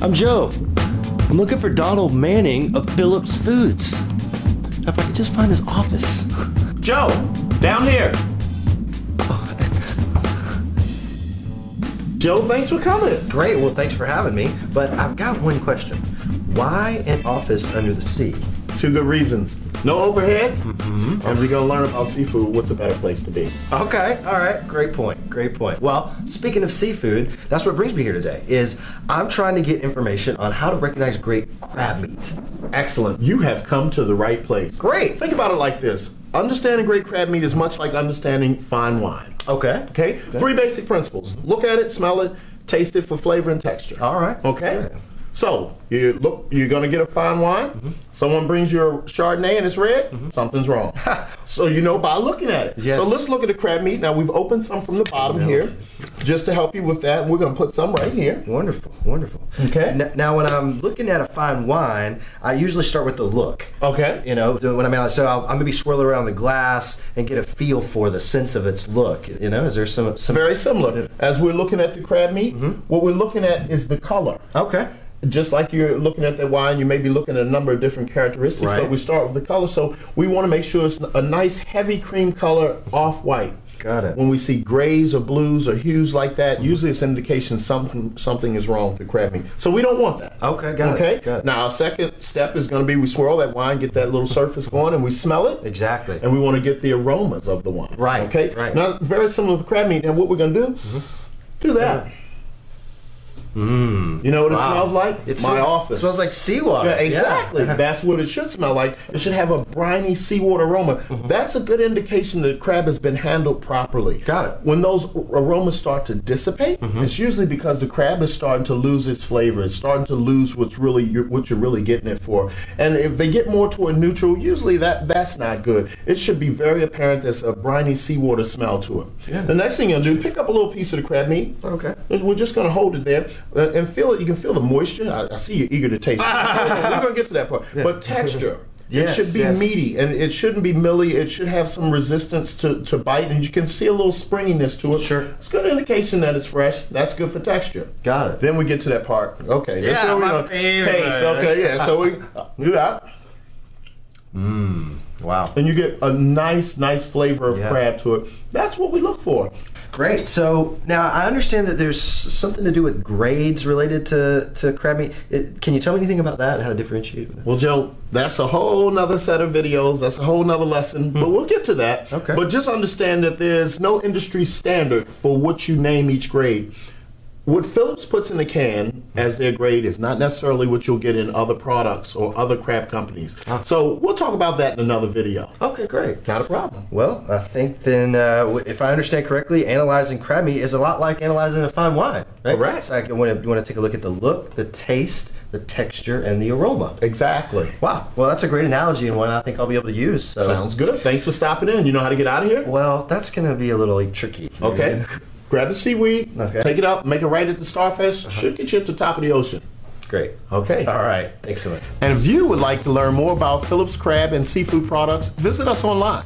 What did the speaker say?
I'm Joe. I'm looking for Donald Manning of Phillips Foods. If I could just find his office. Joe, down here. Joe, thanks for coming. Great, well thanks for having me. But I've got one question. Why an office under the sea? 2 good reasons. No overhead, and we're gonna learn about seafood. What's a better place to be? Okay, all right, great point, great point. Well, speaking of seafood, that's what brings me here today, is I'm trying to get information on how to recognize great crab meat. Excellent. You have come to the right place. Great. Think about it like this. Understanding great crab meat is much like understanding fine wine. Okay. Okay? 3 basic principles. Look at it, smell it, taste it for flavor and texture. All right. Okay? So, you're gonna get a fine wine. Someone brings you a Chardonnay and it's red, something's wrong. So you know by looking at it. Yes. So let's look at the crab meat. Now we've opened some from the bottom here, just to help you with that. We're gonna put some right here. Wonderful, wonderful. Okay. Now when I'm looking at a fine wine, I usually start with the look. Okay. You know, when I'm out, so I'll maybe swirl it around the glass and get a feel for the sense of its look. You know, is there some Very similar. As we're looking at the crab meat, what we're looking at is the color. Okay. Just like you're looking at the wine, you may be looking at a number of different characteristics, Right. but we start with the color. So we want to make sure it's a nice heavy cream color, off-white. Got it. When we see grays or blues or hues like that, usually it's an indication something is wrong with the crab meat. So we don't want that. Okay, got Okay? it. Got it. Now our second step is going to be we swirl that wine, get that little surface going, and we smell it. Exactly. And we want to get the aromas of the wine. Right, Okay? right. Now, very similar to the crab meat. Now what we're going to do that. You know what it smells like? My office. It smells like seawater. Yeah, exactly. That's what it should smell like. It should have a briny seawater aroma. That's a good indication that crab has been handled properly. Got it. When those aromas start to dissipate, it's usually because the crab is starting to lose its flavor. It's starting to lose what you're really getting it for. And if they get more toward neutral, usually that's not good. It should be very apparent there's a briny seawater smell to it. Yeah. The next thing you're gonna do, pick up a little piece of the crab meat. Okay. We're just gonna hold it there and feel it. You can feel the moisture. I see you're eager to taste it. We're gonna get to that part. But texture. Yes, it should be meaty, and it shouldn't be milly. It should have some resistance to bite, and you can see a little springiness to it. Sure. It's a good indication that it's fresh. That's good for texture. Got it. Then we get to that part. Okay, this is where we're gonna taste. Okay, yeah. So we do that. Wow. And you get a nice flavor of Yeah. crab to it. That's what we look for. Great. So now I understand that there's something to do with grades related to crab meat. Can you tell me anything about that and how to differentiate with it? Well, Joe, that's a whole nother set of videos. That's a whole nother lesson, but we'll get to that. Okay. But just understand that there's no industry standard for what you name each grade. What Phillips puts in the can as their grade is not necessarily what you'll get in other products or other crab companies. So we'll talk about that in another video. Okay, great. Not a problem. Well, I think then, if I understand correctly, analyzing crab meat is a lot like analyzing a fine wine, right? Correct. It's like you want to take a look at the look, the taste, the texture, and the aroma. Exactly. Wow. Well, that's a great analogy and one I think I'll be able to use. So. Sounds good. Thanks for stopping in. You know how to get out of here? Well, that's going to be a little tricky. Okay. Grab the seaweed, Okay. take it up, make it right at the starfish. Should get you at the top of the ocean. Great. Okay. All right. Thanks so much. And if you would like to learn more about Phillips crab and seafood products, visit us online.